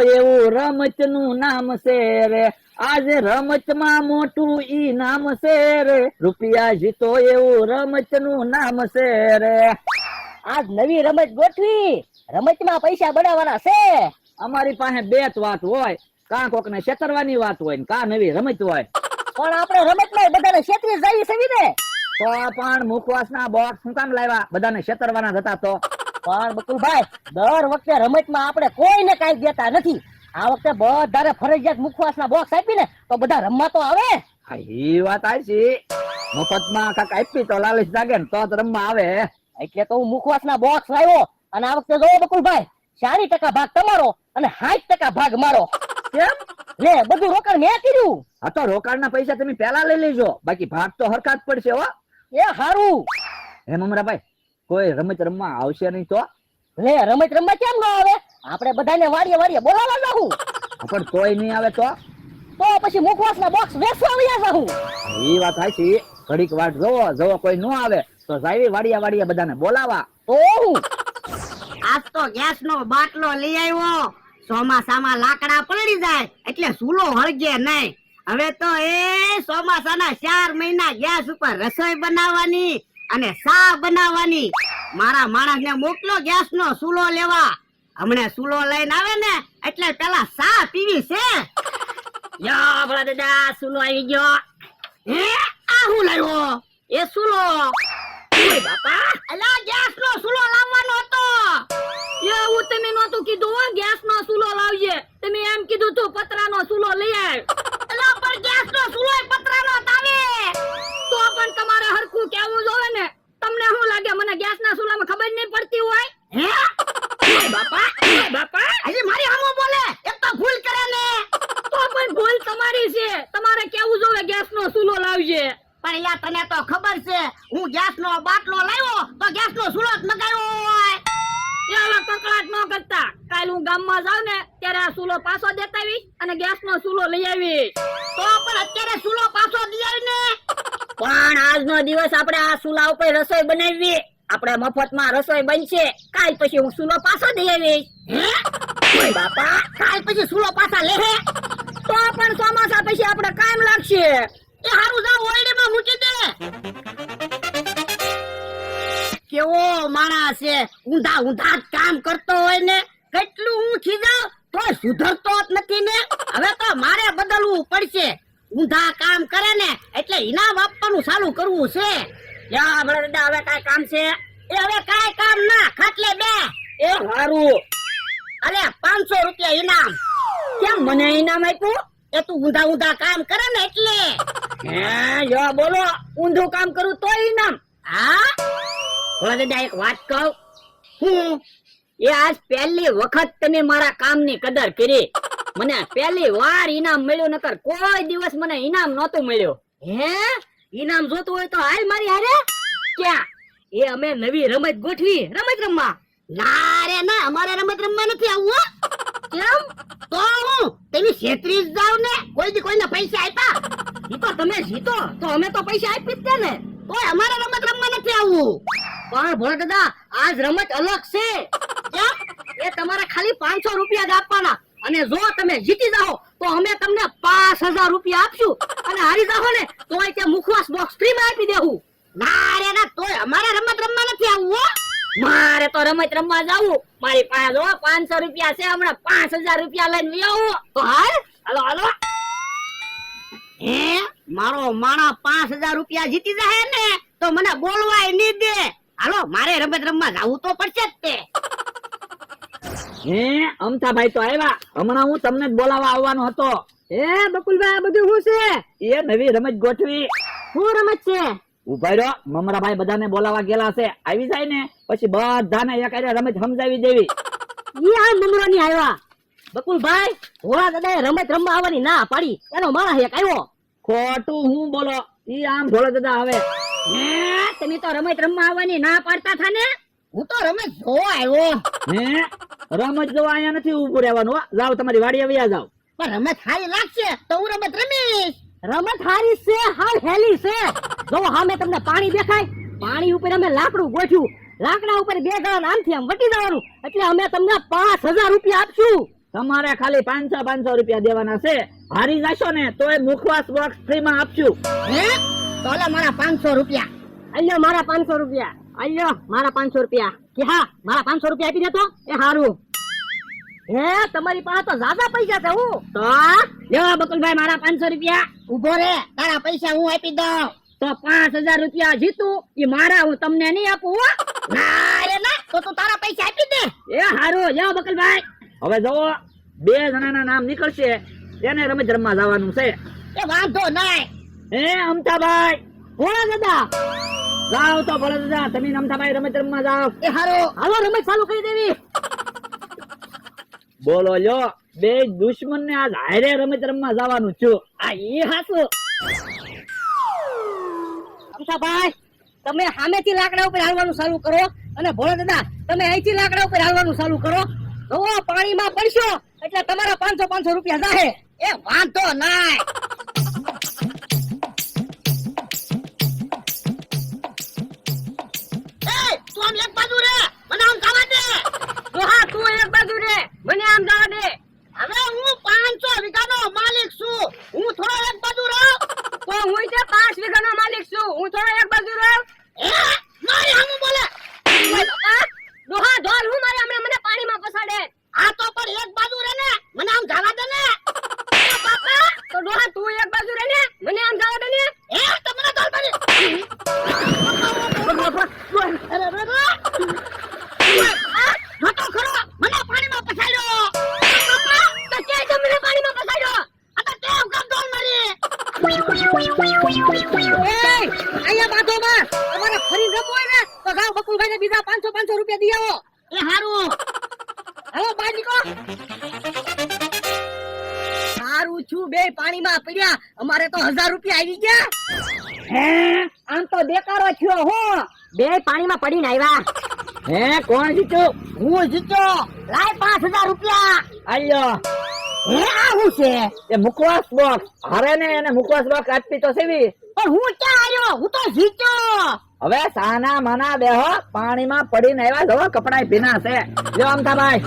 એવું રમત નું નામ છે રે, આજે રમતમાં મોટું ઈ નામ છે રે, રૂપિયા જીતો એવું રમત નું નામ છે રે. આજ નવી રમત ગોઠવી, રમતમાં પૈસા બનાવવાના છે. અમારી પાસે બે જ વાત હોય, કાં કોક ને છેતરવાની વાત હોય ને કાં નવી રમત હોય. પણ આપણે રમતમાં બધાને છેતરી જઈ છે ને. તો પણ મુખવાસના બોક્સ શું કામ લાવ્યા, બધાને છેતરવાના હતા તો. પણ બકુલભાઈ, દર વખતે રમતમાં આપણે કોઈને કાંઈ દેતા નથી. આ વખતે બધાને ફરજિયાત મુખવાસના બોક્સ આપીને તો બધા રમવા તો આવે. હા, ઈ વાત આછી. મફતમાં કાંક આપી તો લાલચ જાગે ને તો જ રમવા આવે. એટલે તો હું મુખવાસના બોક્સ લાવ્યો. અને આ વખતે જો બકુલભાઈ, 40% ભાગ તમારો અને 60% ભાગ મારો. કેમ? લે, બધું રોકડ મેં કર્યું. હા, તો રોકાણના પૈસા તમે પહેલા લઈ લેજો, બાકી ભાગ તો હરખા જ પડશે હો. એ હારું. હે મમરાભાઈ, કોઈ રમત રમવા આવશે નહીં તો? લે, રમત રમવા કેમ ન આવે? આપણે બધાને વાડીએ વાડીએ બોલાવવા જાહું. પણ કોઈ નહીં આવે તો? તો પછી મુખવાસના બોક્સ વેચવા આવ્યા જાહું. ઈ વાત હાચી. ઘડીક વાટ જોવો કોઈ ન આવે તો જાવી વાડિયા વાડિયા બધાને બોલાવા. તો હું આજ તો ગેસ નો બાટલો લઈ આવ્યો. ચોમાસામાં લાકડા પલળી જાય એટલે ચૂલો હળગે નહીં. હવે તો એ ચોમાસાના 4 મહિના ગેસ ઉપર રસોઈ બનાવવાની અને ચા બનાવવાની. મારા માણસને મોકલો ગેસ નો ચૂલો લેવા. હમણે ચૂલો લઈને આવે ને એટલે પેલા ચા પીવી છે. યો ભલા દાદા, ચૂલો આવી ગયો. હે, આ હું લાવ્યો? એ ચૂલો. બાપા, અલા ગેસ નો ચૂલો લાવવાનો હતો. એવું તમે નહોતું કીધું હો, ગેસ નો ચૂલો લાવજે. તમે એમ કીધું તું પતરાનો ચૂલો લઈ આવ. અલા પણ ગેસ નો ચૂલો પતરાનો આવે. તો પણ તમારે હરખું કેવું જોવે ને. તમને શું લાગે મને ગેસ ના ચૂલામાં ખબર નહીં પડતી હોય? હે બાપા, બાપા, હજી મારી સામે બોલે, એક તો ભૂલ કરે ને. તો પણ ભૂલ તમારી છે. તમારે કેવું જોવે ગેસ નો ચૂલો લાવજે. પણ યાર તને તો ખબર છે હું ગેસ નો બાટલો લાવ્યો તો ગેસ નો ચૂલો જ મગાવ્યો હોય. એવા કકડાટ ન કરતા. કાલ હું ગામમાં જાઉં ને ત્યારે આ ચૂલો પાછો દેતા આવીશ અને ગેસ નો ચૂલો લઈ આવીશ. તો પણ અત્યારે ચૂલો પાછો દી આવી ને. પણ આજનો દિવસ આપણે આ ચૂલા ઉપર રસોઈ બનાવી. આપણે મફતમાં રસોઈ બનશે. કાલ પછી હું ચૂલો પાછો દઈ આવીશ. હે બાપા, કાલ પછી ચૂલો પાછા લે હે. તો પણ ચોમાસા પછી આપણે કામ લાગશે. એ હારું જાવ ઓરડીમાં મૂકી દે. કેવો માણસ છે, ઊંધા ઊંધા જ કામ કરતો હોય ને. કેટલું હું ખીજાવ તો સુધરતો જ નથી ને. હવે તો મારે બદલવું પડશે. ઊંધા કામ કરે ને એટલે ઇનામ આપવાનું ચાલુ કરવું છે. યા ભલા દાદા, હવે કાઈ કામ છે? એ હવે કાઈ કામ ના, ખાટલે બે. એ હારું. અલે 500 રૂપિયા ઇનામ. કેમ મને ઇનામ આપ્યું? એ તું ઊંધા ઊંધા કામ કરે ને એટલે. હે, જો બોલો, ઊંધું કામ કરું તો ઇનામ? હા, ભલા દાદા, એક વાત કહું. હું એ આજ પહેલી વખત તમે મારા કામની કદર કરી. મને પહેલી વાર ઇનામ મળ્યું, નકર કોઈ દિવસ મને ઇનામ નહોતું મળ્યું. હે, ઇનામ જોતું હોય તો હાલ મારી હારે. ક્યાં? એ અમે નવી રમત ગોઠવી, રમત રમવા. ના રે ના, અમારે રમત રમવા નથી આવવું હો. કેમ? તો હું તેની છેતરી જ જાવ ને. કોઈ દી કોઈને પૈસા આપ્યા? ઈ તો તમે જીતો તો અમે તો પૈસા આપી જ દે ને. તોય અમારે રમત રમવા નથી આવવું. પણ ભોળા દાદા, આજ રમત અલગ છે. કેમ? એ તમારે ખાલી 500 રૂપિયા જ આપવાના. અને જો તમે જીતી જાઓ તો અમે તમને 5000 રૂપિયા આપશું. અને હારી જાઓ ને તો ત્યાં મુખવાસ બોક્સ ફ્રી માં આપી દેવું. ના રે ના, તોય અમારે રમત રમવા નથી આવવું હો. મારે તો રમત રમવા જાવું. મારી પાસે જો 500 રૂપિયા છે, હમણાં 5000 રૂપિયા લઈને આવું. તો હાલ, હાલો હાલો. હે, મારો માણા 5000 રૂપિયા જીતી જાય ને તો મને બોલવાય નહીં દે. હાલો, મારે રમત રમવા જાવું તો પડશે જ તે. હે અમથાભાઈ તો આવ્યા. હમણાં હું તમને જ બોલાવા આવવાનો હતો. એ બકુલભાઈ, આ બધું શું છે? એ નવી રમત ગોઠવી. શું રમત છે? ઉભા રહ્યો, મમરાભાઈ બધાને બોલાવા ગયેલા છે. આવી જાય ને પછી બધાને એક રમત સમજાવી દેવી. ઈ આ મમરાની આવ્યા. બકુલભાઈ, ભોળા દાદાએ રમત રમવા આવવાની ના પાડી. એનો માણસ એક આવ્યો. ખોટું હું બોલો? ઈ આમ ભોળા દાદા આવે. હે, તમે તો રમત રમવા આવવાની ના પાડતા થા ને. હું તો રમત જોવા આવ્યો. હે, રમત જોવા અહીંયા નથી ઉભું રહેવાનું હો. જાઓ તમારી વાડી આવ્યા જાઓ. પણ રમત સારી લાગશે તો હું રમત રમીશ. રમત હારી છે, હાલ હેલી છે. જો સામે તમને પાણી દેખાય, પાણી ઉપર અમે લાકડું ગોઠ્યું. લાકડા ઉપર 2 જણા આમથી આમ વટી જવાનું એટલે અમે તમને 5000 રૂપિયા આપશું. તમારે ખાલી 500 રૂપિયા દેવાના છે. હારી જશો ને તો એ મુખવાસ બોક્સ ફ્રી માં આપશું. હે તો લે મારા 500 રૂપિયા. અલ્યો મારા 500 રૂપિયા. અલ્યો મારા 500 રૂપિયા. કે હા મારા 500 રૂપિયા આપી દે તો એ હારું. હે તમારી પાસે તો જ્યાદા પૈસા છે હું તો લ્યો બકુલભાઈ મારા 500 રૂપિયા. ઉભો રે તારા પૈસા હું આપી દઉં. તો 5000 રૂપિયા જીતું એ મારા હું તમને નહીં આપું હો. ના રે ના તો તું તારા પૈસા આપી દે. એ હારું જાઓ બકલભાઈ. હવે જુઓ 2 જણાના નામ નીકળશે તેને રમત રમવા જવાનું છે. એ વાંધો નહીં. હે અમતાભાઈ ભોળા દાદા જાઓ તો ભલે દાદા તમે ને અમતાભાઈ રમત રમવા જાઓ. એ હારું હાલો રમત ચાલુ કરી દેવી. બોલો લ્યો બે દુશ્મન ને આજ હારે રમત રમવા જવાનું છું. આ ઈ હાસુ. અમતાભાઈ તમે સામેથી લાકડા ઉપર હાલવાનું ચાલુ કરો અને ભોળા દાદા તમે અહીંથી લાકડા ઉપર હાલવાનું ચાલુ કરો. તો પાણીમાં પડશો એટલે તમારા 500 રૂપિયા જાહે. એ વાંધો નહીં. એ તું આમ એક બાજુ રે મને આમ જવા દે. હા તું એક બાજુ રે મને આમ જવા દે. હવે હું 500 વીઘાનો માલિક છું. હું થોડો એક બાજુ રહું. તો હું 5 વીઘાનો માલિક છું. હું થોડો એક બાજુ રહું. એ મારી સામે બોલે. ડોહા ઢોલ હું મારે હમણાં મને પાણીમાં પસાડે. આ તો પણ એક બાજુ રે ને મને આમ જવા દે ને. બાપા તો ડોહા તું એક બાજુ રહે ને મને આમ જવા દે ને. એ તો મને ચાલ પડી. અરે રે રે. નતો ખરો મને પાણીમાં પછાડ્યો. તો કે તમને પાણીમાં પસાડ્યો. આ તો કેમ કામ ડોલ મારી. એ અહીંયા બાધો માં તમારે ફરી રમવું હોય ને તો જાઓ બકુલભાઈને બીજા 500 રૂપિયા દી આવો. એ હારું હાલો બહાર નીકળો. સારું છું બે પાણીમાં પડ્યા અમારે તો 1000 રૂપિયા આવી ગયા. હે આમ તો બેકારો થયો હો. બે પાણીમાં પડીને આવ્યા. હે કોણ જીત્યું? હું જીત્યો. લાય 5000 રૂપિયા. આલ્યો હે આ હું છે એ મુખવાસ બોક્સ હારે ને એને મુખવાસ બોક્સ આપી તો સેવી. પણ હું ક્યાં આવ્યો હું તો જીત્યો. હવે સાના માના બેહો પાણીમાં પડીને આવ્યા જો કપડાય ભીના છે. જો અમતાભાઈ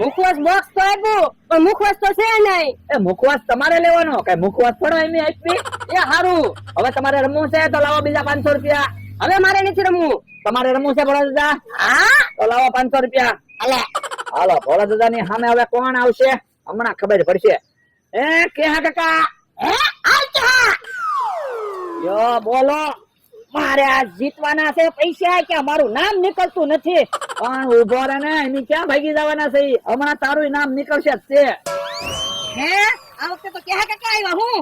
મુખવાસ બોક્સ તો આપ્યું પણ મુખવાસ તો છે નહીં. એ મુખવાસ તમારે લેવાનો કે મુખવાસ થોડો એમ આપી. એ હારું હવે તમારે રમવું છે તો લાવો બીજા 500 રૂપિયા. હવે મારે નથી રમવું. તમારે રમવું છે ભોળા દાદા? હા તો લાવો 500 રૂપિયા. અલે હાલો ભોળા દાદા ની સામે હવે કોણ આવશે હમણાં ખબર પડશે. એ કે હા કાકા એ આલ જા. યો બોલો. મારે આ જીતવાના છે પૈસા કે મારું નામ નીકળતું નથી. પણ ઉભો રહે ને એની ક્યાં ભાગી જવાના છે ઈ? હમણાં તારું નામ નીકળશે જ તે. હે આ વખતે તો ક્યાં કાકા આવ્યા હું.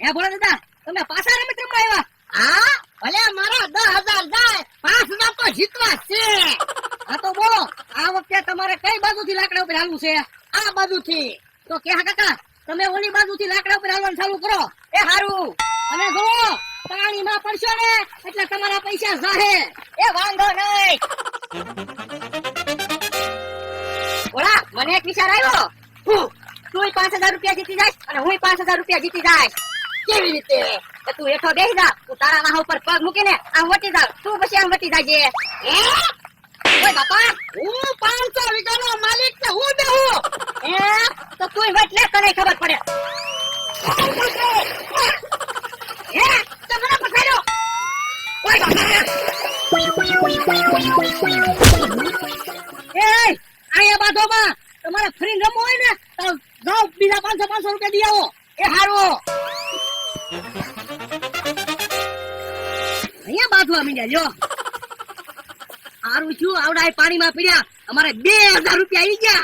હે ભોળા દાદા તમે પાછા રમત રમવા આવ્યા. હા ભલે મારા 10,000 જાય 5,000 તો જીતવા છે. હા તો બોલો આ વખતે તમારે કઈ બાજુથી લાકડા ઉપર હાલવું છે. આ બાજુથી. તો ક્યાં કાકા તમે ઓલી બાજુથી લાકડા ઉપર હાલવાનું ચાલુ કરો. એ હારું અને જો પાણીમાં પડશો ને એટલે તમારા પૈસા જાહે. એ વાંધો નહીં. ઓલા મને એક વિચાર આવ્યો. તું 5000 રૂપિયા જીતી જાય અને હું 5000 રૂપિયા જીતી જાય. કેવી રીતે? તો તું હેઠો બેસી જા. તું તારા વાહ ઉપર પગ મૂકીને આમ વટી જા. તું પછી આમ વટી જાજે. એ ઓય બાપા હું 500 વીઘાનો માલિક ને હું બેહું. એ તો તું વટ લે તને ખબર પડે. એ તમને પકડ્યો. ઓય બાપા એ આયા બાધોમાં તમારે ફ્રી રમવું હોય ને તો જાઓ બીજા 500 રૂપિયા દી આવો. એ હારું અહીંયા બાંધવા માંડ્યા લ્યો. સારું છું આવડા પાણીમાં પીડ્યા અમારે 2000 રૂપિયા આવી ગયા.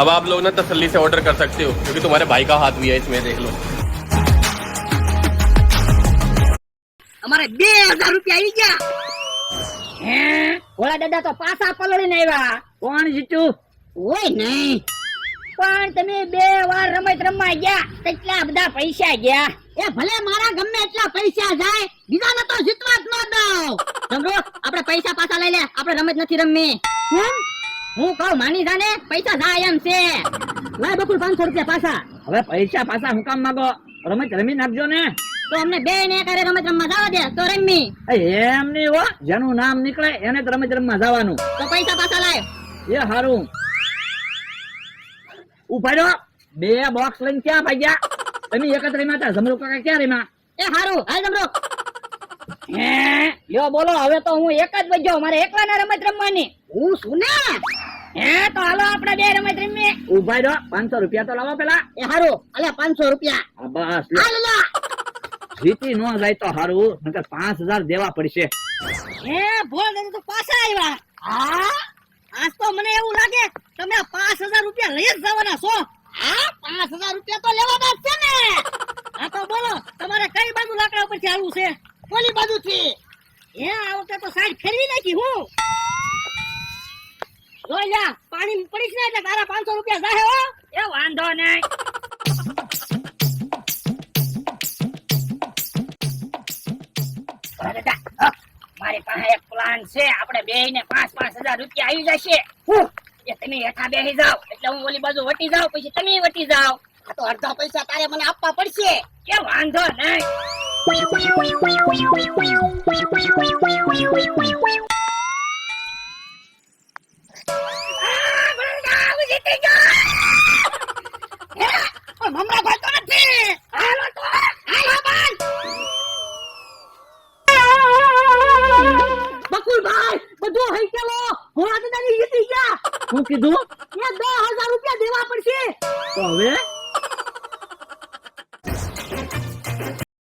अब आप लोग ना तसल्ली से ऑर्डर कर सकते हो क्योंकि तुम्हारे भाई का हाथ भी है इसमें देख लो. અમારે 2000 રૂપિયા આવી ગયા. હે ભોળા દાદા તો પાછા પલળીને આવ્યા. કોણ જીત્યું? ઓય નહીં. પણ તમે 2 વાર રમત રમવા ગયા કેટલા બધા પૈસા ગયા. એ ભલે મારા ગમે એટલા પૈસા જાય બીજાને તો જીતવા જ ન દઉં. સમજો આપણે પૈસા પાછા લઈ લે. આપણે રમત નથી રમવી. કેમ? હું કહું માની જાને પૈસા જાય એમ છે. લાય બકુલ 500 રૂપિયા પાછા. હવે પૈસા પાછા હું કામ માંગો? રમત રમી નાખજો ને. તો અમને બે ને કરે રમત રમવા જવા દે તો રમી. એમ નહીં હો, જેનું નામ નીકળે એને જ રમત રમવા જવાનું. તો પૈસા પાછા લાય. એ હારું. ઉભા રહ્યો, બે બોક્સ લઈને ક્યાં ભાગ્યા? તમે એક જ રમ્યા હતા, જમરૂક કાકા ક્યાં રમ્યા? એ હારું હાલ જમરો. હે લ્યો બોલો, હવે તો હું એક જ વજ્યો, મારે એકલા ના રમત રમવાની. હું શું ને હે તો હાલો આપણે બે રમત રમીએ. ઉભા રહ્યો, 500 રૂપિયા તો લાવો પેલા. એ હારું અલે 500 રૂપિયા. આ બસ લે. હાલ લા. જીતી નો જાય તો હારું, નકર 5000 દેવા પડશે. હે ભોળ દાદા તો પાછા આવ્યા. હા આજ તો મને એવું લાગે તમે 5000 રૂપિયા લઈ જ જવાના છો. હા 5000 રૂપિયા તો લેવાના જ છે ને. હા તો બોલો તમારે કઈ બાજુ લાકડા ઉપરથી આવવું છે? ઓલી બાજુથી. હે આ વખતે તો સાઈડ ફેરવી નાખી હું. જોઈ જા પાણી પડીશ ને એટલે તારા 500 રૂપિયા જાહે હો. એ વાંધો નહીં. દાદા મારી પાસે એક પ્લાન છે, આપણે બે ને 5,000 રૂપિયા આવી જશે. એ તમે હેઠા બેસી જાઓ એટલે હું ઓલી બાજુ વટી જાઉં, પછી તમે વટી જાઓ. આ તો અડધા પૈસા તારે મને આપવા પડશે. કે વાંધો નહીં. મમરા તો નથી. હાલો તો હાલો બંધ. બકુલભાઈ બધું હઈ ગયેલો. ભોળા દાદાની જીતી ગયા. શું કીધું? એ 10,000 રૂપિયા દેવા પડશે. તો હવે